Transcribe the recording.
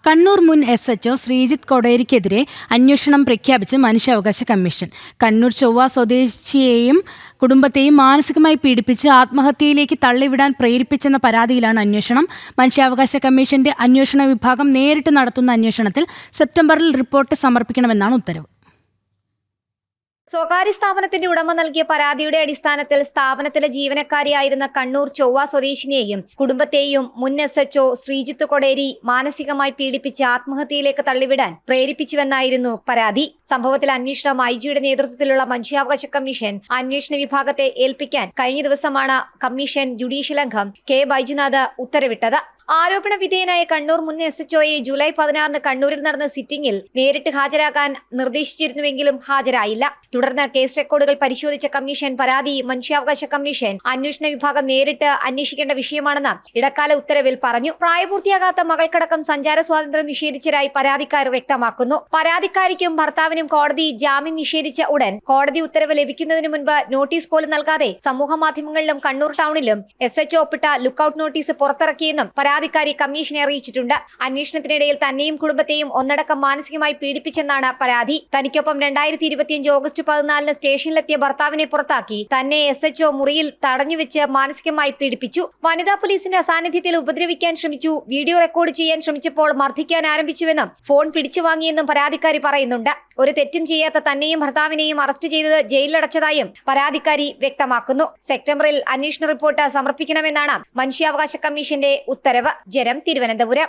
കണ്ണൂർ മുൻ SHO ശ്രീജിത്ത് കൊടേരിക്കെതിരെ അന്വേഷണം പ്രഖ്യാപിച്ച് മനുഷ്യാവകാശ കമ്മീഷൻ. കണ്ണൂർ ചൊവ്വ സ്വദേശിയെയും കുടുംബത്തെയും മാനസികമായി പീഡിപ്പിച്ച് ആത്മഹത്യയിലേക്ക് തള്ളിവിടാൻ പ്രേരിപ്പിച്ചെന്ന പരാതിയിലാണ് അന്വേഷണം. മനുഷ്യാവകാശ കമ്മീഷന്റെ അന്വേഷണ വിഭാഗം നേരിട്ട് നടത്തുന്ന അന്വേഷണത്തിൽ സെപ്റ്റംബറിൽ റിപ്പോർട്ട് സമർപ്പിക്കണമെന്നാണ് ഉത്തരവ്. സ്വകാര്യ സ്ഥാപനത്തിന്റെ ഉടമ നൽകിയ പരാതിയുടെ അടിസ്ഥാനത്തിൽ സ്ഥാപനത്തിലെ ജീവനക്കാരിയായിരുന്ന കണ്ണൂർ ചൊവ്വ സ്വദേശിനിയെയും കുടുംബത്തെയും മുൻ SHO ശ്രീജിത്ത് കൊടേരി മാനസികമായി പീഡിപ്പിച്ച് ആത്മഹത്യയിലേക്ക് തള്ളിവിടാൻ പ്രേരിപ്പിച്ചുവെന്നായിരുന്നു പരാതി. സംഭവത്തിൽ അന്വേഷണം IG-യുടെ നേതൃത്വത്തിലുള്ള മനുഷ്യാവകാശ കമ്മീഷൻ അന്വേഷണ വിഭാഗത്തെ ഏൽപ്പിക്കാൻ കഴിഞ്ഞ ദിവസമാണ് കമ്മീഷൻ ജുഡീഷ്യൽ അംഗം K. ബൈജുനാഥ് ഉത്തരവിട്ടത്. ആരോപണ വിധേയനായ കണ്ണൂർ മുൻ SHOയെ ജൂലൈ 16 കണ്ണൂരിൽ നടന്ന സിറ്റിംഗിൽ നേരിട്ട് ഹാജരാകാൻ നിർദ്ദേശിച്ചിരുന്നുവെങ്കിലും ഹാജരായില്ല. തുടർന്ന് കേസ് റെക്കോർഡുകൾ പരിശോധിച്ച കമ്മീഷൻ പരാതി മനുഷ്യാവകാശ കമ്മീഷൻ അന്വേഷണ വിഭാഗം നേരിട്ട് അന്വേഷിക്കേണ്ട വിഷയമാണെന്ന് ഇടക്കാല ഉത്തരവിൽ പറഞ്ഞു. പ്രായപൂർത്തിയാകാത്ത മകൾക്കടക്കം സഞ്ചാര സ്വാതന്ത്ര്യം നിഷേധിച്ചതായി പരാതിക്കാർ വ്യക്തമാക്കുന്നു. പരാതിക്കാരിക്കും ഭർത്താവിനും കോടതി ജാമ്യം നിഷേധിച്ച ഉടൻ കോടതി ഉത്തരവ് ലഭിക്കുന്നതിന് മുൻപ് നോട്ടീസ് പോലും നൽകാതെ സമൂഹ മാധ്യമങ്ങളിലും കണ്ണൂർ ടൗണിലും SHO ഒപ്പിട്ട ലുക്കൌട്ട് നോട്ടീസ് പുറത്തിറക്കിയെന്നും പരാതിക്കാരി കമ്മീഷനെ അറിയിച്ചിട്ടുണ്ട്. അന്വേഷണത്തിനിടയിൽ തന്നെയും കുടുംബത്തെയും ഒന്നടക്കം മാനസികമായി പീഡിപ്പിച്ചെന്നാണ് പരാതി. തനിക്കൊപ്പം 2025 ഓഗസ്റ്റ് 14 സ്റ്റേഷനിലെത്തിയ ഭർത്താവിനെ പുറത്താക്കി തന്നെ SHO മുറിയിൽ തടഞ്ഞുവെച്ച് മാനസികമായി പീഡിപ്പിച്ചു. വനിതാ പോലീസിന്റെ അസാന്നിധ്യത്തിൽ ഉപദ്രവിക്കാൻ ശ്രമിച്ചു. വീഡിയോ റെക്കോർഡ് ചെയ്യാൻ ശ്രമിച്ചപ്പോൾ മർദ്ദിക്കാൻ ആരംഭിച്ചുവെന്നും ഫോൺ പിടിച്ചു വാങ്ങിയെന്നും പരാതിക്കാരി പറയുന്നുണ്ട്. ഒരു തെറ്റും ചെയ്യാത്ത തന്നെയും ഭർത്താവിനെയും അറസ്റ്റ് ചെയ്തത് ജയിലിലടച്ചതായും പരാതിക്കാരി വ്യക്തമാക്കുന്നു. സെപ്റ്റംബറിൽ അന്വേഷണ റിപ്പോർട്ട് സമർപ്പിക്കണമെന്നാണ് മനുഷ്യാവകാശ കമ്മീഷന്റെ ഉത്തരവ്. ജനം, തിരുവനന്തപുരം.